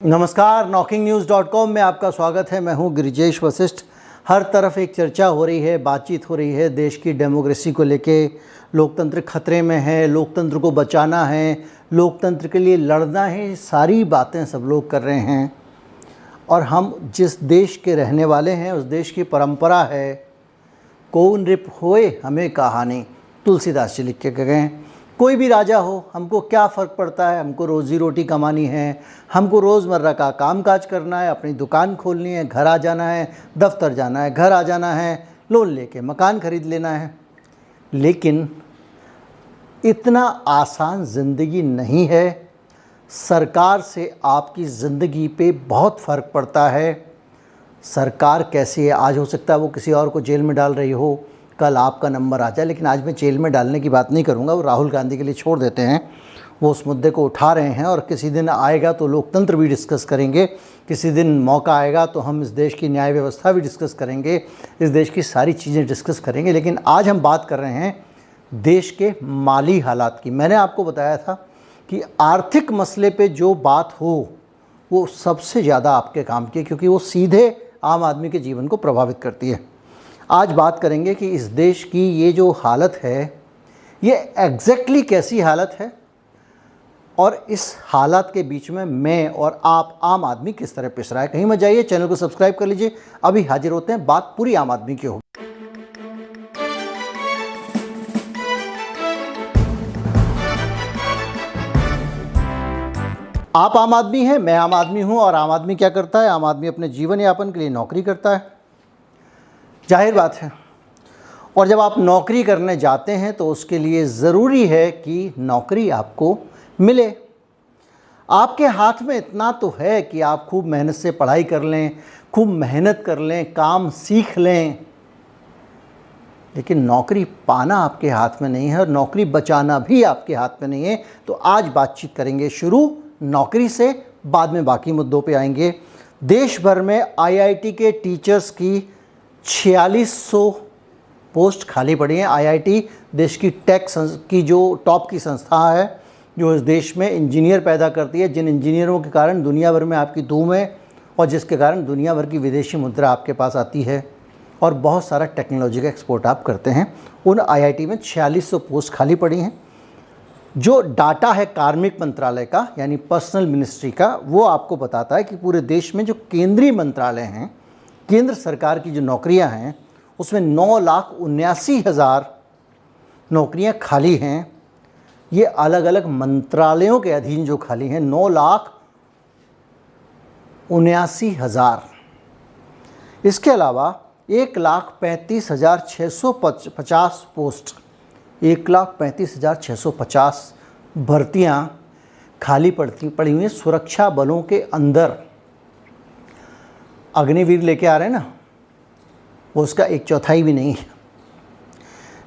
नमस्कार, knocking-news.com में आपका स्वागत है। मैं हूं गिरिजेश वशिष्ठ। हर तरफ एक चर्चा हो रही है, बातचीत हो रही है देश की डेमोक्रेसी को लेके। लोकतंत्र खतरे में है, लोकतंत्र को बचाना है, लोकतंत्र के लिए लड़ना है, सारी बातें सब लोग कर रहे हैं। और हम जिस देश के रहने वाले हैं, उस देश की परंपरा है, कौन रिप होए हमें कहानी, तुलसीदास जी लिख के गए। कोई भी राजा हो, हमको क्या फ़र्क पड़ता है, हमको रोज़ी रोटी कमानी है, हमको रोज़मर्रा का कामकाज करना है, अपनी दुकान खोलनी है, घर आ जाना है, दफ्तर जाना है, घर आ जाना है, लोन लेके मकान ख़रीद लेना है। लेकिन इतना आसान ज़िंदगी नहीं है। सरकार से आपकी ज़िंदगी पे बहुत फ़र्क पड़ता है। सरकार कैसी है, आज हो सकता है वो किसी और को जेल में डाल रही हो, कल आपका नंबर आ जाए। लेकिन आज मैं जेल में डालने की बात नहीं करूंगा, वो राहुल गांधी के लिए छोड़ देते हैं। वो उस मुद्दे को उठा रहे हैं और किसी दिन आएगा तो लोकतंत्र भी डिस्कस करेंगे, किसी दिन मौका आएगा तो हम इस देश की न्याय व्यवस्था भी डिस्कस करेंगे, इस देश की सारी चीज़ें डिस्कस करेंगे। लेकिन आज हम बात कर रहे हैं देश के माली हालात की। मैंने आपको बताया था कि आर्थिक मसले पे जो बात हो वो सबसे ज़्यादा आपके काम की है, क्योंकि वो सीधे आम आदमी के जीवन को प्रभावित करती है। आज बात करेंगे कि इस देश की ये जो हालत है, ये एग्जैक्टली कैसी हालत है और इस हालात के बीच में मैं और आप आम आदमी किस तरह पिस रहा है। कहीं मत जाइए, चैनल को सब्सक्राइब कर लीजिए। अभी हाजिर होते हैं, बात पूरी आम आदमी की होगी। आप आम आदमी हैं, मैं आम आदमी हूं। और आम आदमी क्या करता है? आम आदमी अपने जीवन यापन के लिए नौकरी करता है, जाहिर बात है। और जब आप नौकरी करने जाते हैं तो उसके लिए ज़रूरी है कि नौकरी आपको मिले। आपके हाथ में इतना तो है कि आप खूब मेहनत से पढ़ाई कर लें, खूब मेहनत कर लें, काम सीख लें, लेकिन नौकरी पाना आपके हाथ में नहीं है और नौकरी बचाना भी आपके हाथ में नहीं है। तो आज बातचीत करेंगे शुरू नौकरी से, बाद में बाकी मुद्दों पे आएंगे। देश भर में आईआईटी के टीचर्स की 4600 पोस्ट खाली पड़ी हैं। आईआईटी देश की टेक की जो टॉप की संस्था है, जो इस देश में इंजीनियर पैदा करती है, जिन इंजीनियरों के कारण दुनिया भर में आपकी धूम है और जिसके कारण दुनिया भर की विदेशी मुद्रा आपके पास आती है और बहुत सारा टेक्नोलॉजी का एक्सपोर्ट आप करते हैं। उन आईआईटी में 4600 पोस्ट खाली पड़ी हैं। जो डाटा है कार्मिक मंत्रालय का, यानी पर्सनल मिनिस्ट्री का, वो आपको बताता है कि पूरे देश में जो केंद्रीय मंत्रालय हैं, केंद्र सरकार की जो नौकरियां हैं, उसमें 9,79,000 नौकरियां खाली हैं। ये अलग अलग मंत्रालयों के अधीन जो खाली हैं, 9,79,000। इसके अलावा 1,35,650 पोस्ट, 1,35,650 भर्तियां खाली पड़ी हुई हैं सुरक्षा बलों के अंदर। अग्निवीर लेके आ रहे हैं ना, वो उसका 1/4 भी नहीं है।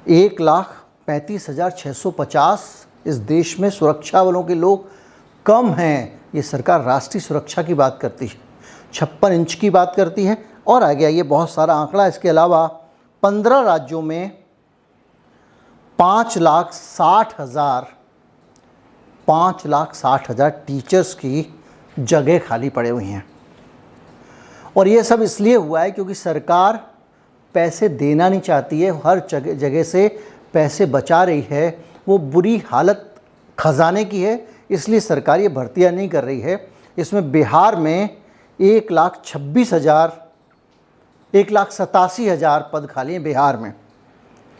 1,35,650 इस देश में सुरक्षा बलों के लोग कम हैं। ये सरकार राष्ट्रीय सुरक्षा की बात करती है, 56 इंच की बात करती है और आ गया ये बहुत सारा आंकड़ा। इसके अलावा 15 राज्यों में 5,60,000 टीचर्स की जगह खाली पड़ी हुई हैं। और ये सब इसलिए हुआ है क्योंकि सरकार पैसे देना नहीं चाहती है, हर जगह से पैसे बचा रही है। वो बुरी हालत खजाने की है, इसलिए सरकार ये भर्तियां नहीं कर रही है। इसमें बिहार में 1,87,000 पद खाली हैं बिहार में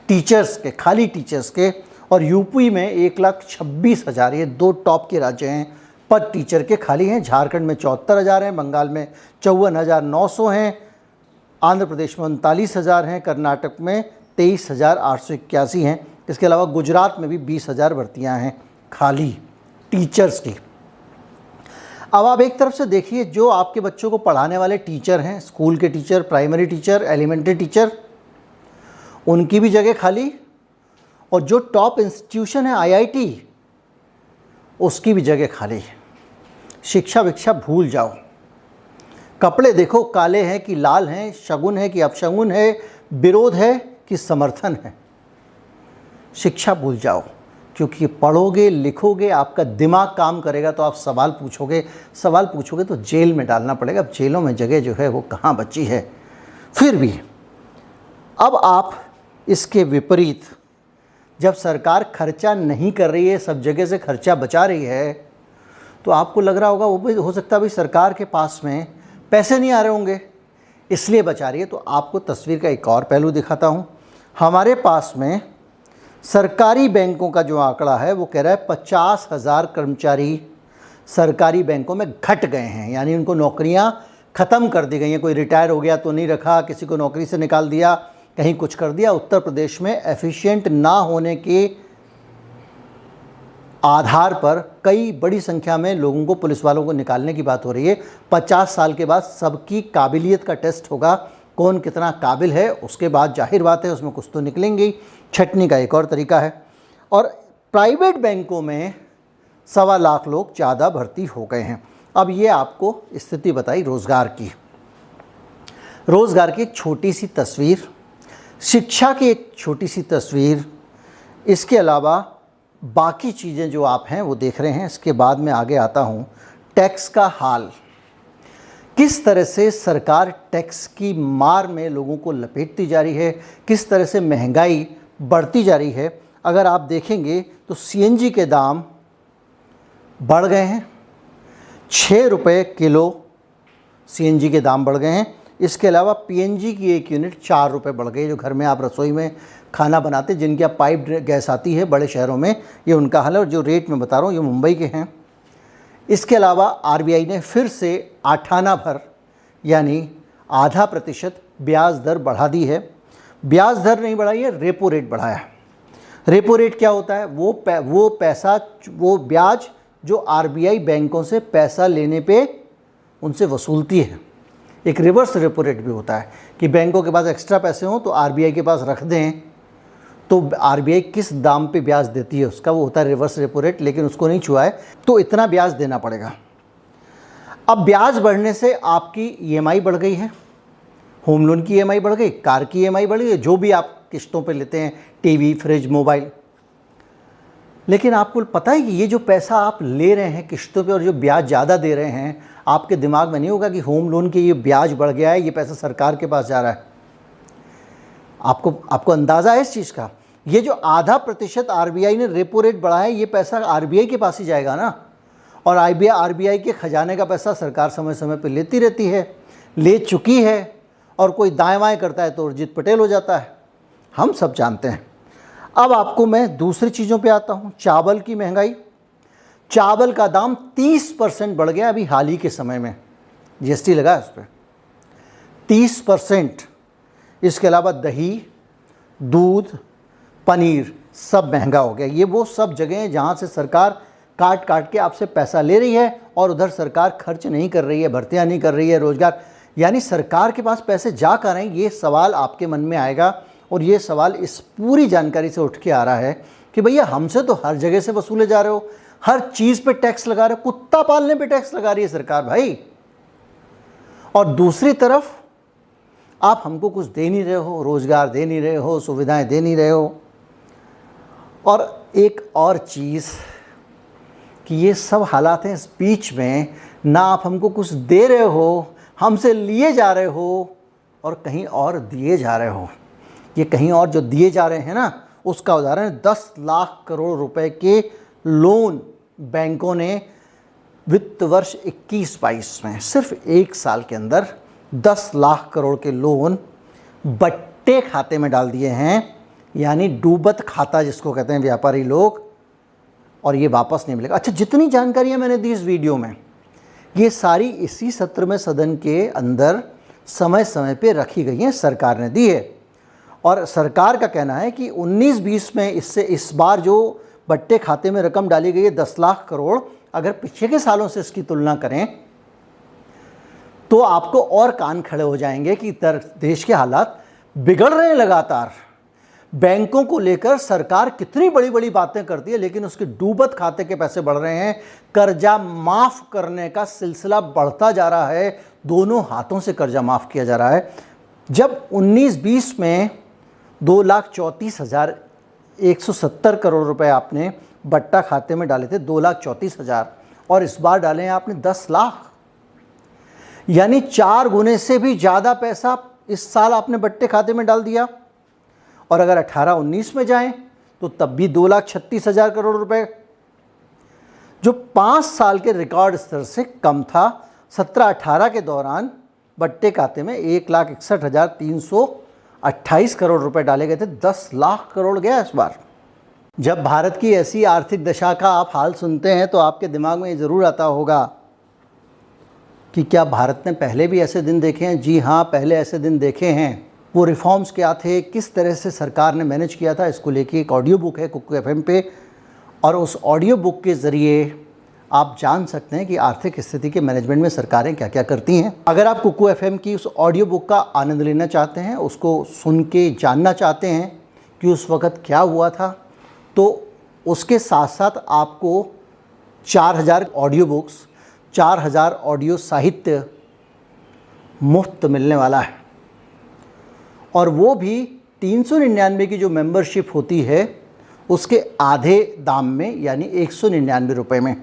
टीचर्स के, खाली टीचर्स के। और यूपी में 1,26,000, ये दो टॉप के राज्य हैं, पद टीचर के खाली हैं। झारखंड में 74,000 हैं, बंगाल में 54,900 हैं, आंध्र प्रदेश में 39,000 हैं, कर्नाटक में 23,881 हैं। इसके अलावा गुजरात में भी 20,000 भर्तियां हैं खाली टीचर्स की। अब आप एक तरफ से देखिए, जो आपके बच्चों को पढ़ाने वाले टीचर हैं, स्कूल के teacher, primary teacher, elementary teacher, उनकी भी जगह खाली। और जो टॉप इंस्टीट्यूशन है आईआईटी, उसकी भी जगह खाली है। शिक्षा विक्षा भूल जाओ। कपड़े देखो, काले हैं कि लाल हैं, शगुन है कि अपशगुन है, विरोध है कि समर्थन है। शिक्षा भूल जाओ, क्योंकि पढ़ोगे लिखोगे, आपका दिमाग काम करेगा तो आप सवाल पूछोगे तो जेल में डालना पड़ेगा। अब जेलों में जगह जो है वो कहाँ बची है। फिर भी अब आप इसके विपरीत, जब सरकार खर्चा नहीं कर रही है, सब जगह से खर्चा बचा रही है, तो आपको लग रहा होगा वो भी हो सकता है भाई सरकार के पास में पैसे नहीं आ रहे होंगे इसलिए बचा रही है। तो आपको तस्वीर का एक और पहलू दिखाता हूँ। हमारे पास में सरकारी बैंकों का जो आंकड़ा है वो कह रहा है 50,000 कर्मचारी सरकारी बैंकों में घट गए हैं, यानी उनको नौकरियां ख़त्म कर दी गई हैं। कोई रिटायर हो गया तो नहीं रखा, किसी को नौकरी से निकाल दिया, कहीं कुछ कर दिया। उत्तर प्रदेश में एफिशिएंट ना होने के आधार पर कई बड़ी संख्या में लोगों को, पुलिस वालों को निकालने की बात हो रही है। 50 साल के बाद सबकी काबिलियत का टेस्ट होगा, कौन कितना काबिल है, उसके बाद जाहिर बात है उसमें कुछ तो निकलेंगे ही। छटनी का एक और तरीका है। और प्राइवेट बैंकों में 1.25 लाख लोग ज़्यादा भर्ती हो गए हैं। अब ये आपको स्थिति बताई रोज़गार की एक छोटी सी तस्वीर, शिक्षा की एक छोटी सी तस्वीर, इसके अलावा बाकी चीज़ें जो आप हैं वो देख रहे हैं। इसके बाद में आगे आता हूँ, टैक्स का हाल, किस तरह से सरकार टैक्स की मार में लोगों को लपेटती जा रही है, किस तरह से महंगाई बढ़ती जा रही है। अगर आप देखेंगे तो सीएनजी के दाम बढ़ गए हैं, 6 रुपये किलो सीएनजी के दाम बढ़ गए हैं। इसके अलावा पीएनजी की एक यूनिट 4 रुपये बढ़ गई। जो घर में आप रसोई में खाना बनाते, जिनके आप पाइप गैस आती है बड़े शहरों में, ये उनका हाल है। और जो रेट मैं बता रहा हूँ ये मुंबई के हैं। इसके अलावा आरबीआई ने फिर से 8 आना भर यानी आधा प्रतिशत ब्याज दर बढ़ा दी है। ब्याज दर नहीं बढ़ाई है, रेपो रेट बढ़ाया है। रेपो रेट क्या होता है? वो ब्याज जो आरबीआई बैंकों से पैसा लेने पे उनसे वसूलती है। एक रिवर्स रेपो रेट भी होता है कि बैंकों के पास एक्स्ट्रा पैसे हों तो आरबीआई के पास रख दें, तो आरबीआई किस दाम पे ब्याज देती है उसका वो होता है रिवर्स रेपो रेट, लेकिन उसको नहीं छुआ है तो इतना ब्याज देना पड़ेगा। अब ब्याज बढ़ने से आपकी ईएमआई बढ़ गई है, होम लोन की ईएमआई बढ़ गई, कार की ईएमआई बढ़ गई, जो भी आप किस्तों पे लेते हैं, टीवी, फ्रिज, मोबाइल। लेकिन आपको पता है कि ये जो पैसा आप ले रहे हैं किस्तों पे और जो ब्याज ज़्यादा दे रहे हैं, आपके दिमाग में नहीं होगा कि होम लोन के ये ब्याज बढ़ गया है, ये पैसा सरकार के पास जा रहा है। आपको अंदाज़ा है इस चीज़ का? ये जो आधा प्रतिशत आरबीआई ने रेपो रेट बढ़ाया है, ये पैसा आरबीआई के पास ही जाएगा ना। और आरबीआई के खजाने का पैसा सरकार समय समय पर लेती रहती है, ले चुकी है। और कोई दाएं बाएं करता है तो उर्जित पटेल हो जाता है, हम सब जानते हैं। अब आपको मैं दूसरी चीज़ों पे आता हूँ। चावल की महंगाई, चावल का दाम 30% बढ़ गया अभी हाल ही के समय में, जीएसटी लगा है उस पर 30%। इसके अलावा दही, दूध, पनीर सब महंगा हो गया। ये वो सब जगह हैं जहाँ से सरकार काट काट के आपसे पैसा ले रही है और उधर सरकार खर्च नहीं कर रही है, भर्तियाँ नहीं कर रही है, रोजगार, यानी सरकार के पास पैसे जा कर रहे हैं। ये सवाल आपके मन में आएगा और ये सवाल इस पूरी जानकारी से उठ के आ रहा है कि भैया हमसे तो हर जगह से वसूले जा रहे हो, हर चीज़ पे टैक्स लगा रहे हो, कुत्ता पालने पे टैक्स लगा रही है सरकार भाई। और दूसरी तरफ आप हमको कुछ दे नहीं रहे हो, रोज़गार दे नहीं रहे हो, सुविधाएं दे नहीं रहे हो। और एक और चीज़ कि ये सब हालात हैं, इस बीच में ना आप हमको कुछ दे रहे हो, हमसे लिए जा रहे हो और कहीं और दिए जा रहे हो। ये कहीं और जो दिए जा रहे हैं ना, उसका उदाहरण 10 लाख करोड़ रुपए के लोन बैंकों ने वित्त वर्ष 21-22 में सिर्फ एक साल के अंदर 10 लाख करोड़ के लोन बट्टे खाते में डाल दिए हैं, यानी डूबत खाता जिसको कहते हैं व्यापारी लोग, और ये वापस नहीं मिलेगा। अच्छा, जितनी जानकारियां मैंने दी इस वीडियो में, ये सारी इसी सत्र में सदन के अंदर समय समय पे रखी गई हैं, सरकार ने दी है। और सरकार का कहना है कि 19-20 में इससे इस बार जो बट्टे खाते में रकम डाली गई है 10 लाख करोड़, अगर पिछले के सालों से इसकी तुलना करें तो आपको और कान खड़े हो जाएंगे कि देश के हालात बिगड़ रहे हैं लगातार। बैंकों को लेकर सरकार कितनी बड़ी बड़ी बातें करती है, लेकिन उसके डूबत खाते के पैसे बढ़ रहे हैं। कर्जा माफ़ करने का सिलसिला बढ़ता जा रहा है, दोनों हाथों से कर्जा माफ़ किया जा रहा है। जब 19-20 में 2,34,170 करोड़ रुपए आपने बट्टा खाते में डाले थे 2,34,000 और इस बार डाले हैं आपने 10 लाख, यानी 4 गुने से भी ज़्यादा पैसा इस साल आपने बट्टे खाते में डाल दिया। और अगर 18-19 में जाएं तो तब भी 2,36,000 करोड़ रुपए, जो 5 साल के रिकॉर्ड स्तर से कम था। 17-18 के दौरान बट्टे खाते में 1,61,328 करोड़ रुपए डाले गए थे, 10 लाख करोड़ गया इस बार। जब भारत की ऐसी आर्थिक दशा का आप हाल सुनते हैं तो आपके दिमाग में ये ज़रूर आता होगा कि क्या भारत ने पहले भी ऐसे दिन देखे हैं? जी हाँ, पहले ऐसे दिन देखे हैं। वो रिफॉर्म्स क्या थे, किस तरह से सरकार ने मैनेज किया था, इसको लेके एक ऑडियो बुक है कुकू एफएम पे, और उस ऑडियो बुक के ज़रिए आप जान सकते हैं कि आर्थिक स्थिति के मैनेजमेंट में सरकारें क्या क्या करती हैं। अगर आप कुकू एफएम की उस ऑडियो बुक का आनंद लेना चाहते हैं, उसको सुन के जानना चाहते हैं कि उस वक़्त क्या हुआ था, तो उसके साथ साथ आपको 4,000 ऑडियो बुक्स, 4,000 ऑडियो साहित्य मुफ्त मिलने वाला है। और वो भी 399 की जो मेंबरशिप होती है उसके आधे दाम में, यानी 199 रुपये में।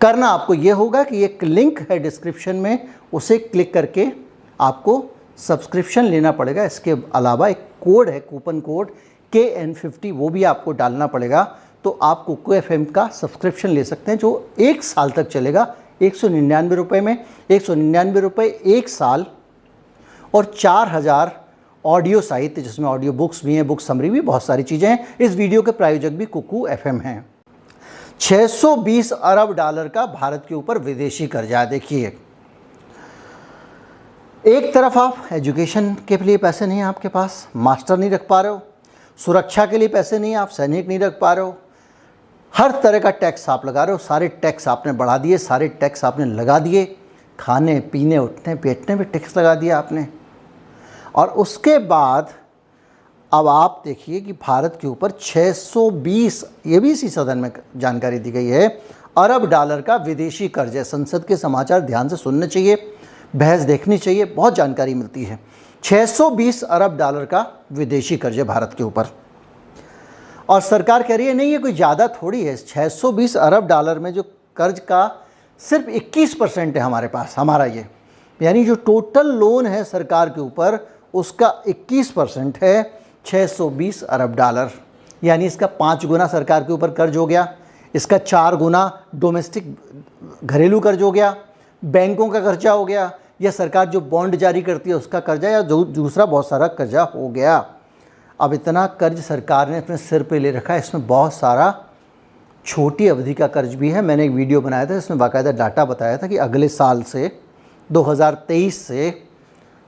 करना आपको ये होगा कि एक लिंक है डिस्क्रिप्शन में, उसे क्लिक करके आपको सब्सक्रिप्शन लेना पड़ेगा। इसके अलावा एक कोड है, कूपन कोड KN50, वो भी आपको डालना पड़ेगा। तो आप कुकू एफएम का सब्सक्रिप्शन ले सकते हैं जो 1 साल तक चलेगा 199 रुपये में। 199 रुपये 1 साल, और 4,000 ऑडियो साहित्य, जिसमें ऑडियो बुक्स भी हैं, बुक समरी भी, बहुत सारी चीज़ें हैं। इस वीडियो के प्रायोजक भी कुकू एफएम हैं। 620 अरब डॉलर का भारत के ऊपर विदेशी कर्जा है। देखिए, एक तरफ आप एजुकेशन के लिए पैसे नहीं हैं आपके पास, मास्टर नहीं रख पा रहे हो, सुरक्षा के लिए पैसे नहीं, आप सैनिक नहीं रख पा रहे हो, हर तरह का टैक्स आप लगा रहे हो, सारे टैक्स आपने बढ़ा दिए, सारे टैक्स आपने लगा दिए, खाने पीने उठने बैठने पे टैक्स लगा दिया आपने। और उसके बाद अब आप देखिए कि भारत के ऊपर 620, ये भी इसी सदन में जानकारी दी गई है, अरब डॉलर का विदेशी कर्ज है। संसद के समाचार ध्यान से सुनने चाहिए, बहस देखनी चाहिए, बहुत जानकारी मिलती है। 620 अरब डॉलर का विदेशी कर्ज है भारत के ऊपर, और सरकार कह रही है नहीं, ये कोई ज़्यादा थोड़ी है। 620 अरब डॉलर में जो कर्ज का सिर्फ 21% है हमारे पास, हमारा ये, यानी जो टोटल लोन है सरकार के ऊपर उसका 21% है 620 अरब डॉलर, यानी इसका 5 गुना सरकार के ऊपर कर्ज हो गया, इसका 4 गुना डोमेस्टिक घरेलू कर्ज हो गया, बैंकों का कर्जा हो गया, या सरकार जो बॉन्ड जारी करती है उसका कर्जा, या जो दूसरा बहुत सारा कर्जा हो गया। अब इतना कर्ज सरकार ने अपने सिर पे ले रखा है। इसमें बहुत सारा छोटी अवधि का कर्ज भी है। मैंने एक वीडियो बनाया था, इसमें बाकायदा डाटा बताया था कि अगले साल से 2023 से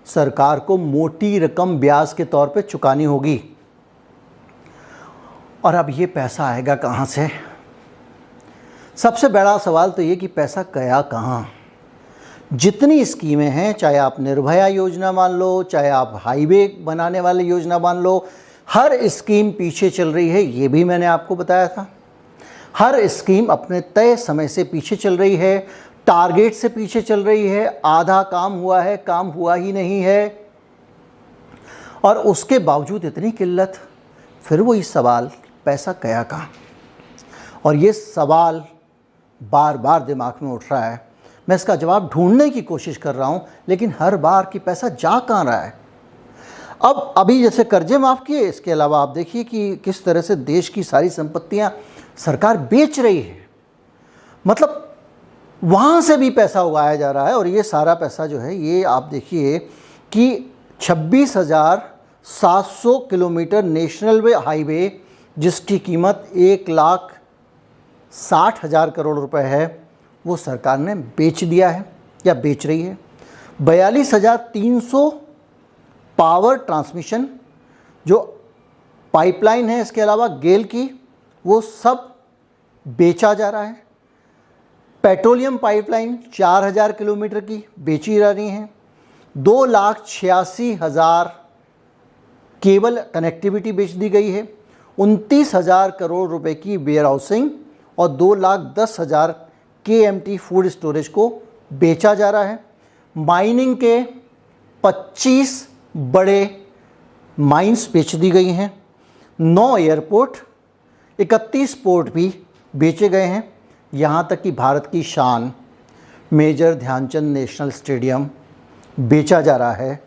सरकार को मोटी रकम ब्याज के तौर पे चुकानी होगी। और अब ये पैसा आएगा कहाँ से? सबसे बड़ा सवाल तो ये कि पैसा गया कहाँ। जितनी स्कीमें हैं, चाहे आप निर्भया योजना मान लो, चाहे आप हाईवे बनाने वाली योजना मान लो, हर स्कीम पीछे चल रही है। ये भी मैंने आपको बताया था, हर स्कीम अपने तय समय से पीछे चल रही है, टारगेट से पीछे चल रही है। आधा काम हुआ है, काम हुआ ही नहीं है, और उसके बावजूद इतनी किल्लत। फिर वही सवाल, पैसा गया कहाँ? और ये सवाल बार बार दिमाग में उठ रहा है। मैं इसका जवाब ढूंढने की कोशिश कर रहा हूँ, लेकिन हर बार कि पैसा जा कहाँ रहा है। अब अभी जैसे कर्जे माफ़ किए, इसके अलावा आप देखिए कि किस तरह से देश की सारी संपत्तियाँ सरकार बेच रही है। मतलब वहाँ से भी पैसा उगाया जा रहा है। और ये सारा पैसा जो है, ये आप देखिए कि 26,700 किलोमीटर नेशनल हाईवे, जिसकी कीमत 1,60,000 करोड़ रुपए है, वो सरकार ने बेच दिया है या बेच रही है। 42,300 पावर ट्रांसमिशन जो पाइपलाइन है, इसके अलावा गेल की, वो सब बेचा जा रहा है। पेट्रोलियम पाइपलाइन 4,000 किलोमीटर की बेची जा रही हैं। 2,86,000 केबल कनेक्टिविटी बेच दी गई है। 29,000 करोड़ रुपए की वेयर हाउसिंग और 2,10,000 KMT फूड स्टोरेज को बेचा जा रहा है। माइनिंग के 25 बड़े माइंस बेच दी गई हैं। 9 एयरपोर्ट, 31 पोर्ट भी बेचे गए हैं। यहाँ तक कि भारत की शान मेजर ध्यानचंद नेशनल स्टेडियम बेचा जा रहा है।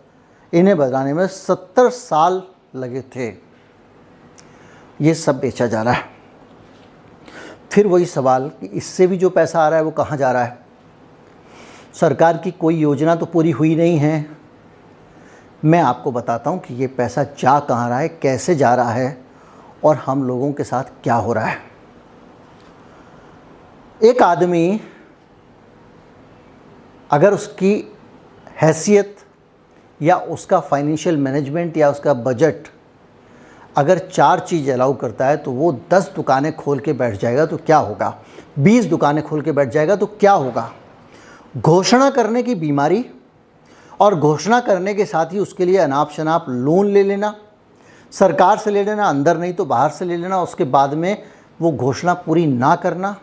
इन्हें बनाने में 70 साल लगे थे। ये सब बेचा जा रहा है। फिर वही सवाल कि इससे भी जो पैसा आ रहा है वो कहाँ जा रहा है? सरकार की कोई योजना तो पूरी हुई नहीं है। मैं आपको बताता हूँ कि ये पैसा जा कहाँ रहा है, कैसे जा रहा है और हम लोगों के साथ क्या हो रहा है। एक आदमी अगर उसकी हैसियत या उसका फाइनेंशियल मैनेजमेंट या उसका बजट अगर 4 चीज़ अलाउ करता है तो वो 10 दुकानें खोल के बैठ जाएगा तो क्या होगा, 20 दुकानें खोल के बैठ जाएगा तो क्या होगा। घोषणा करने की बीमारी और घोषणा करने के साथ ही उसके लिए अनाप शनाप लोन ले लेना, सरकार से ले लेना, अंदर नहीं तो बाहर से ले लेना, उसके बाद में वो घोषणा पूरी ना करना,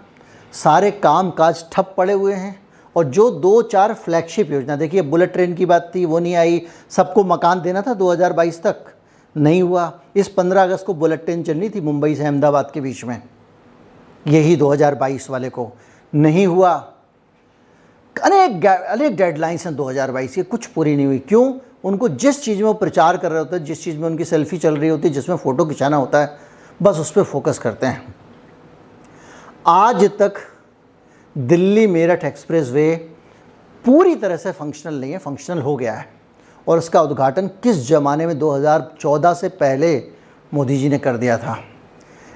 सारे काम काज ठप पड़े हुए हैं। और जो 2-4 फ्लैगशिप योजना, देखिए बुलेट ट्रेन की बात थी वो नहीं आई, सबको मकान देना था 2022 तक, नहीं हुआ। इस 15 अगस्त को बुलेट ट्रेन चलनी थी मुंबई से अहमदाबाद के बीच में, यही 2022 वाले को नहीं हुआ। अनेक डेडलाइंस हैं 2022 की, कुछ पूरी नहीं हुई। क्यों? उनको जिस चीज़ में वो प्रचार कर रहे होते हैं, जिस चीज़ में उनकी सेल्फी चल रही होती है, जिसमें फ़ोटो खिंचाना होता है, बस उस पर फोकस करते हैं। आज तक दिल्ली मेरठ एक्सप्रेस वे पूरी तरह से फंक्शनल नहीं है, फंक्शनल हो गया है। और उसका उद्घाटन किस ज़माने में 2014 से पहले मोदी जी ने कर दिया था।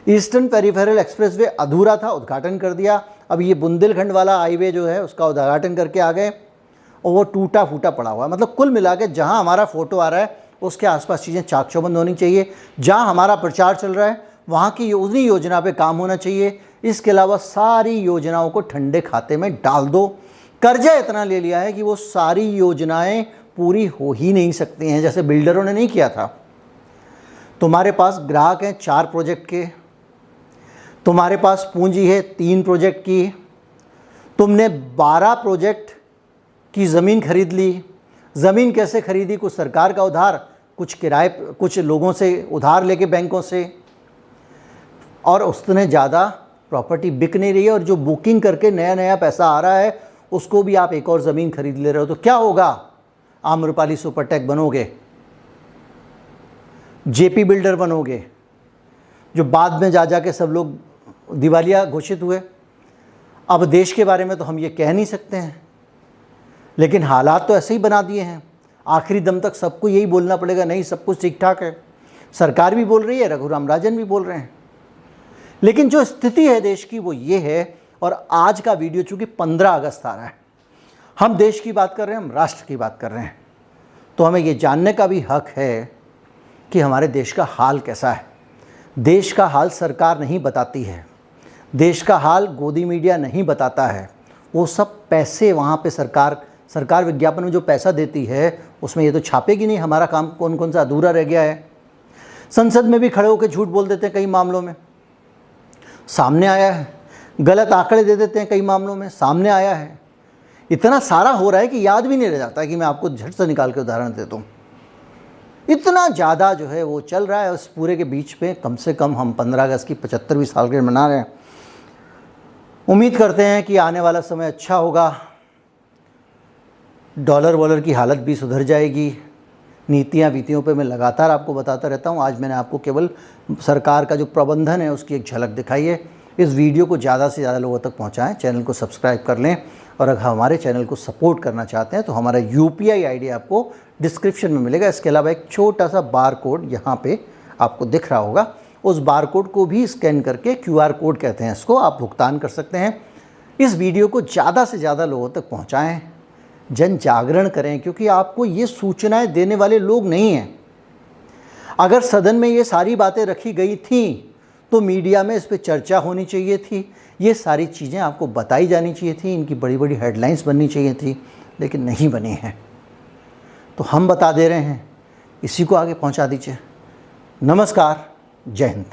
ईस्टर्न पेरिफेरल एक्सप्रेस वे अधूरा था, उद्घाटन कर दिया। अब ये बुंदेलखंड वाला हाईवे जो है उसका उद्घाटन करके आ गए और वो टूटा फूटा पड़ा हुआ है। मतलब कुल मिला के जहाँ हमारा फ़ोटो आ रहा है उसके आसपास चीज़ें चाक चौबंद होनी चाहिए। जहाँ हमारा प्रचार चल रहा है वहाँ की उन्हीं योजना पे काम होना चाहिए। इसके अलावा सारी योजनाओं को ठंडे खाते में डाल दो। कर्जा इतना ले लिया है कि वो सारी योजनाएं पूरी हो ही नहीं सकती हैं, जैसे बिल्डरों ने नहीं किया था। तुम्हारे पास ग्राहक हैं 4 प्रोजेक्ट के, तुम्हारे पास पूंजी है 3 प्रोजेक्ट की, तुमने 12 प्रोजेक्ट की ज़मीन खरीद ली। ज़मीन कैसे खरीदी? कुछ सरकार का उधार, कुछ किराए, कुछ लोगों से उधार लेके बैंकों से, और उसने ज़्यादा प्रॉपर्टी बिक नहीं रही है। और जो बुकिंग करके नया नया पैसा आ रहा है उसको भी आप एक और ज़मीन खरीद ले रहे हो। तो क्या होगा? आम्रपाली सुपरटेक बनोगे, जेपी बिल्डर बनोगे, जो बाद में जा के सब लोग दिवालिया घोषित हुए। अब देश के बारे में तो हम ये कह नहीं सकते हैं, लेकिन हालात तो ऐसे ही बना दिए हैं। आखिरी दम तक सबको यही बोलना पड़ेगा, नहीं सब कुछ ठीक ठाक है। सरकार भी बोल रही है, रघुराम राजन भी बोल रहे हैं। लेकिन जो स्थिति है देश की वो ये है। और आज का वीडियो चूँकि 15 अगस्त आ रहा है, हम देश की बात कर रहे हैं, हम राष्ट्र की बात कर रहे हैं, तो हमें ये जानने का भी हक है कि हमारे देश का हाल कैसा है। देश का हाल सरकार नहीं बताती है, देश का हाल गोदी मीडिया नहीं बताता है। वो सब पैसे वहाँ पे सरकार विज्ञापन में जो पैसा देती है उसमें ये तो छापेगी नहीं हमारा काम कौन कौन सा अधूरा रह गया है। संसद में भी खड़े होकर झूठ बोल देते हैं, कई मामलों में सामने आया है। गलत आंकड़े दे देते हैं, कई मामलों में सामने आया है। इतना सारा हो रहा है कि याद भी नहीं रह जाता है कि मैं आपको झट से निकाल के उदाहरण देता हूँ। इतना ज़्यादा जो है वो चल रहा है। उस पूरे के बीच में कम से कम हम 15 अगस्त की 75वीं सालगिरह मना रहे हैं। उम्मीद करते हैं कि आने वाला समय अच्छा होगा, डॉलर वॉलर की हालत भी सुधर जाएगी। नीतियाँ वीतियों पे मैं लगातार आपको बताता रहता हूँ। आज मैंने आपको केवल सरकार का जो प्रबंधन है उसकी एक झलक दिखाई है। इस वीडियो को ज़्यादा से ज़्यादा लोगों तक पहुँचाएँ, चैनल को सब्सक्राइब कर लें। और अगर हमारे चैनल को सपोर्ट करना चाहते हैं तो हमारा UPI ID आपको डिस्क्रिप्शन में मिलेगा। इसके अलावा एक छोटा सा बार कोड यहाँ पे आपको दिख रहा होगा, उस बार कोड को भी स्कैन करके, QR कोड कहते हैं इसको, आप भुगतान कर सकते हैं। इस वीडियो को ज़्यादा से ज़्यादा लोगों तक पहुँचाएँ, जन जागरण करें, क्योंकि आपको ये सूचनाएं देने वाले लोग नहीं हैं। अगर सदन में ये सारी बातें रखी गई थी तो मीडिया में इस पर चर्चा होनी चाहिए थी, ये सारी चीज़ें आपको बताई जानी चाहिए थी, इनकी बड़ी बड़ी हेडलाइंस बननी चाहिए थी, लेकिन नहीं बनी हैं। तो हम बता दे रहे हैं, इसी को आगे पहुंचा दीजिए। नमस्कार, जय हिंद।